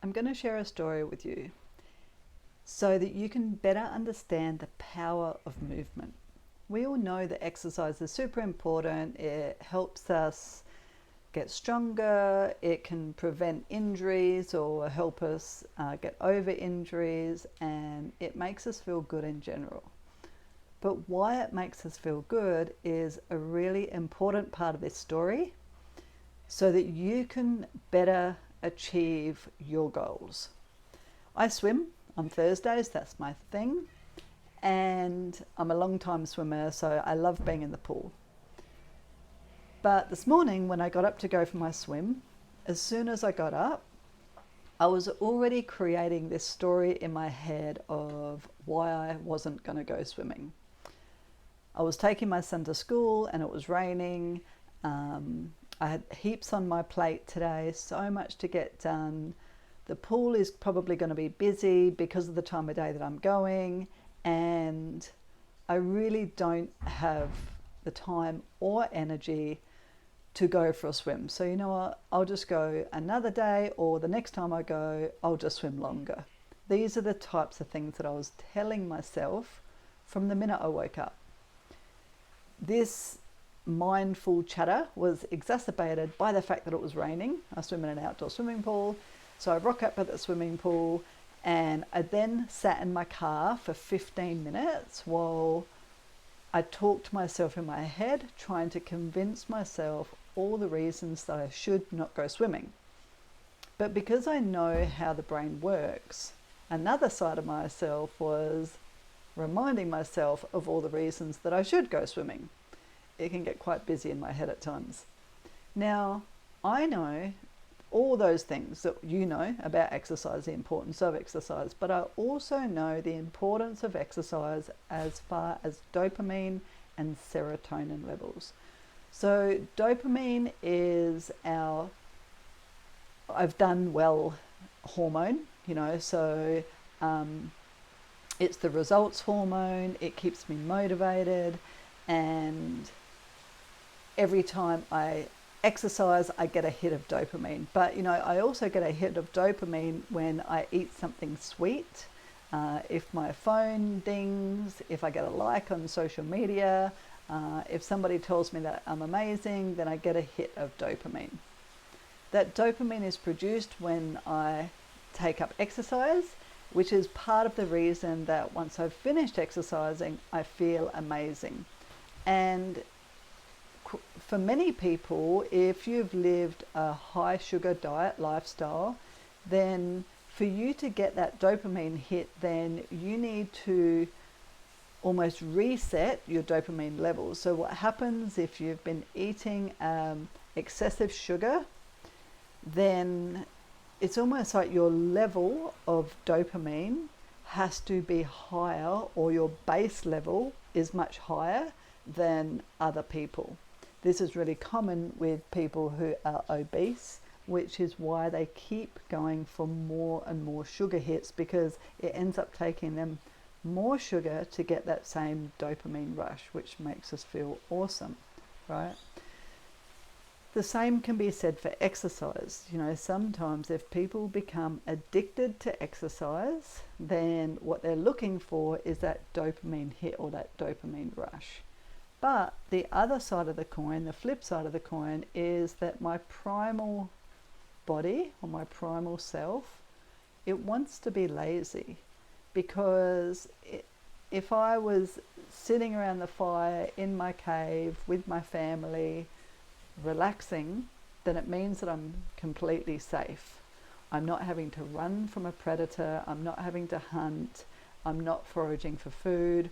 I'm going to share a story with you so that you can better understand the power of movement. We all know that exercise is super important. It helps us get stronger, it can prevent injuries or help us get over injuries, and it makes us feel good in general. But why it makes us feel good is a really important part of this story so that you can better achieve your goals. I swim on Thursdays, that's my thing, and I'm a long time swimmer, so I love being in the pool. But this morning when I got up to go for my swim, as soon as I got up, I was already creating this story in my head of why I wasn't going to go swimming. I was taking my son to school and it was raining. I had heaps on my plate today, so much to get done. The pool is probably going to be busy because of the time of day that I'm going, and I really don't have the time or energy to go for a swim. So you know what, I'll just go another day, or the next time I go, I'll just swim longer. These are the types of things that I was telling myself from the minute I woke up. This mindful chatter was exacerbated by the fact that it was raining. I swim in an outdoor swimming pool, so I rock up at the swimming pool, and I then sat in my car for 15 minutes while I talked to myself in my head, trying to convince myself all the reasons that I should not go swimming. But because I know how the brain works, another side of myself was reminding myself of all the reasons that I should go swimming. It can get quite busy in my head at times. Now, I know all those things that you know about exercise, the importance of exercise, but I also know the importance of exercise as far as dopamine and serotonin levels. So dopamine is our I've done well hormone, so it's the results hormone. It keeps me motivated, and every time I exercise, I get a hit of dopamine. But I also get a hit of dopamine when I eat something sweet. If my phone dings, if I get a like on social media, if somebody tells me that I'm amazing, then I get a hit of dopamine. That dopamine is produced when I take up exercise, which is part of the reason that once I've finished exercising, I feel amazing. And for many people, if you've lived a high sugar diet lifestyle, then for you to get that dopamine hit, then you need to almost reset your dopamine levels. So what happens if you've been eating excessive sugar, then it's almost like your level of dopamine has to be higher, or your base level is much higher than other people. This is really common with people who are obese, which is why they keep going for more and more sugar hits, because it ends up taking them more sugar to get that same dopamine rush, which makes us feel awesome, right? The same can be said for exercise. Sometimes if people become addicted to exercise, then what they're looking for is that dopamine hit or that dopamine rush. But the other side of the coin, the flip side of the coin, is that my primal body or my primal self, it wants to be lazy, because if I was sitting around the fire in my cave with my family, relaxing, then it means that I'm completely safe. I'm not having to run from a predator. I'm not having to hunt. I'm not foraging for food.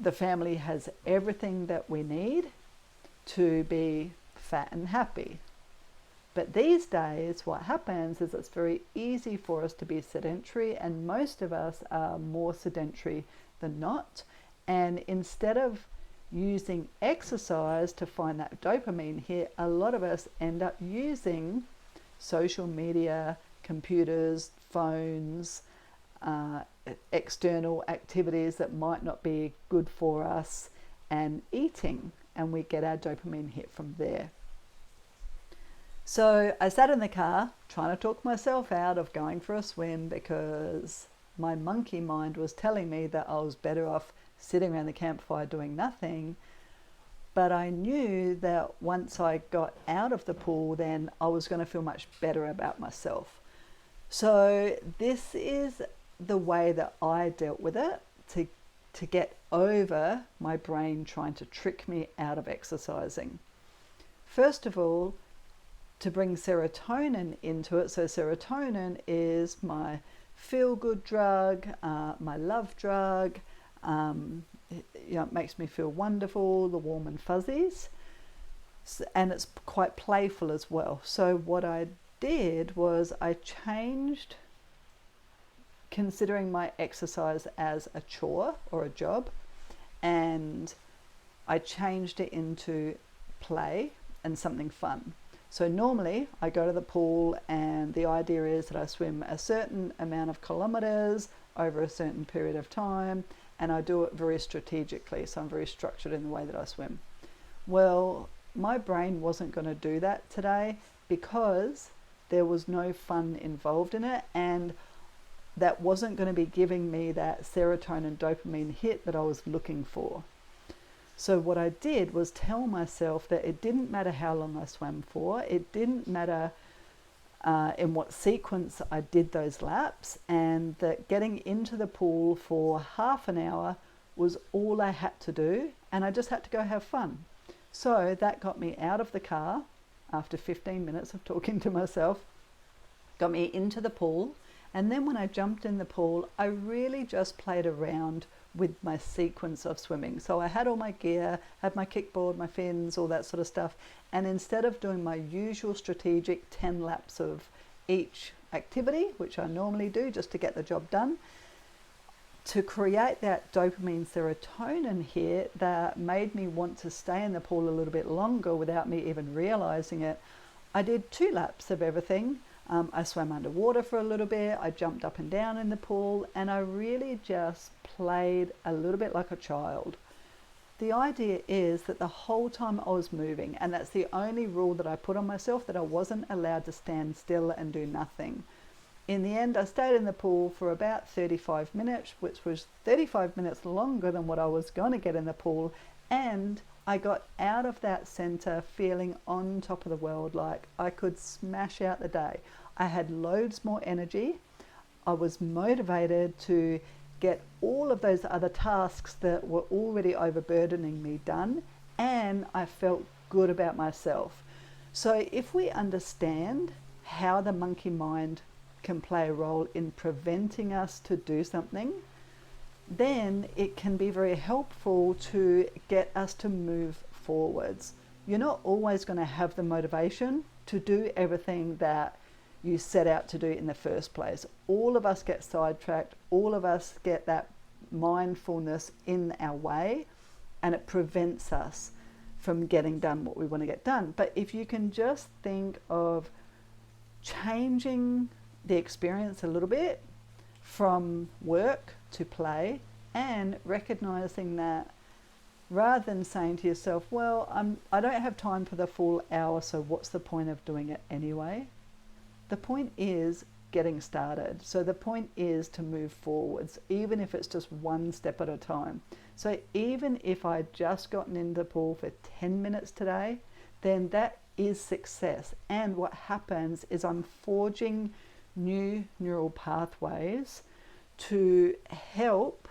The family has everything that we need to be fat and happy. But these days, what happens is it's very easy for us to be sedentary, and most of us are more sedentary than not. And instead of using exercise to find that dopamine hit, a lot of us end up using social media, computers, phones, external activities that might not be good for us, and eating, and we get our dopamine hit from there. So I sat in the car trying to talk myself out of going for a swim because my monkey mind was telling me that I was better off sitting around the campfire doing nothing. But I knew that once I got out of the pool, then I was going to feel much better about myself. So this is the way that I dealt with it to get over my brain trying to trick me out of exercising. First of all, to bring serotonin into it. So serotonin is my feel-good drug, my love drug. It makes me feel wonderful, the warm and fuzzies, and it's quite playful as well. So what I did was I changed considering my exercise as a chore or a job, and I changed it into play and something fun. So normally I go to the pool and the idea is that I swim a certain amount of kilometers over a certain period of time, and I do it very strategically. So I'm very structured in the way that I swim. Well, my brain wasn't going to do that today because there was no fun involved in it, and that wasn't going to be giving me that serotonin dopamine hit that I was looking for. So what I did was tell myself that it didn't matter how long I swam for, it didn't matter in what sequence I did those laps, and that getting into the pool for half an hour was all I had to do, and I just had to go have fun. So that got me out of the car after 15 minutes of talking to myself, got me into the pool, and then when I jumped in the pool, I really just played around with my sequence of swimming. So I had all my gear, had my kickboard, my fins, all that sort of stuff. And instead of doing my usual strategic 10 laps of each activity, which I normally do just to get the job done, to create that dopamine serotonin here that made me want to stay in the pool a little bit longer without me even realizing it, I did 2 laps of everything. I swam underwater for a little bit, I jumped up and down in the pool, and I really just played a little bit like a child. The idea is that the whole time I was moving, and that's the only rule that I put on myself, that I wasn't allowed to stand still and do nothing. In the end, I stayed in the pool for about 35 minutes, which was 35 minutes longer than what I was going to get in the pool, and I got out of that center feeling on top of the world, like I could smash out the day. I had loads more energy. I was motivated to get all of those other tasks that were already overburdening me done, and I felt good about myself. So if we understand how the monkey mind can play a role in preventing us to do something, then it can be very helpful to get us to move forwards. You're not always going to have the motivation to do everything that you set out to do in the first place. All of us get sidetracked, all of us get that mindfulness in our way, and it prevents us from getting done what we want to get done. But if you can just think of changing the experience a little bit from work to play, and recognizing that rather than saying to yourself, well, I don't have time for the full hour, so what's the point of doing it anyway? The point is getting started. So the point is to move forwards, even if it's just one step at a time. So even if I just gotten in the pool for 10 minutes today, then that is success. And what happens is I'm forging new neural pathways to help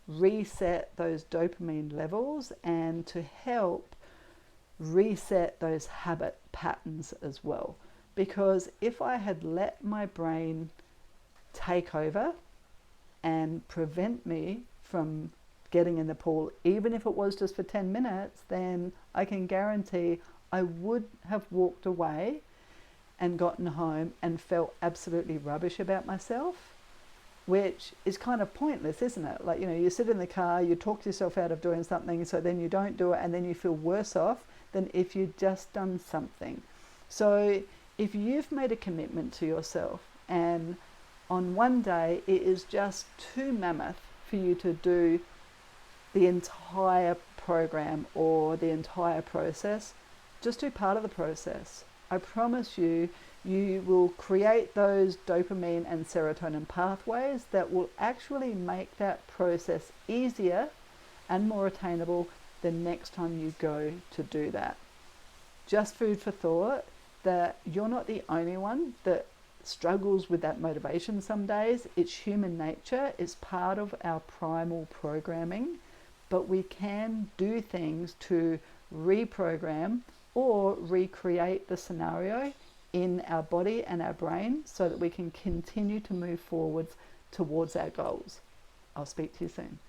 reset those dopamine levels and to help reset those habit patterns as well. Because if I had let my brain take over and prevent me from getting in the pool, even if it was just for 10 minutes, then I can guarantee I would have walked away and gotten home and felt absolutely rubbish about myself, which is kind of pointless, isn't it? Like, you sit in the car, you talk yourself out of doing something, so then you don't do it, and then you feel worse off than if you'd just done something. So if you've made a commitment to yourself, and on one day it is just too mammoth for you to do the entire program or the entire process, just do part of the process. I promise you, you will create those dopamine and serotonin pathways that will actually make that process easier and more attainable the next time you go to do that. Just food for thought that you're not the only one that struggles with that motivation some days. It's human nature, it's part of our primal programming, but we can do things to reprogram or recreate the scenario in our body and our brain so that we can continue to move forwards towards our goals. I'll speak to you soon.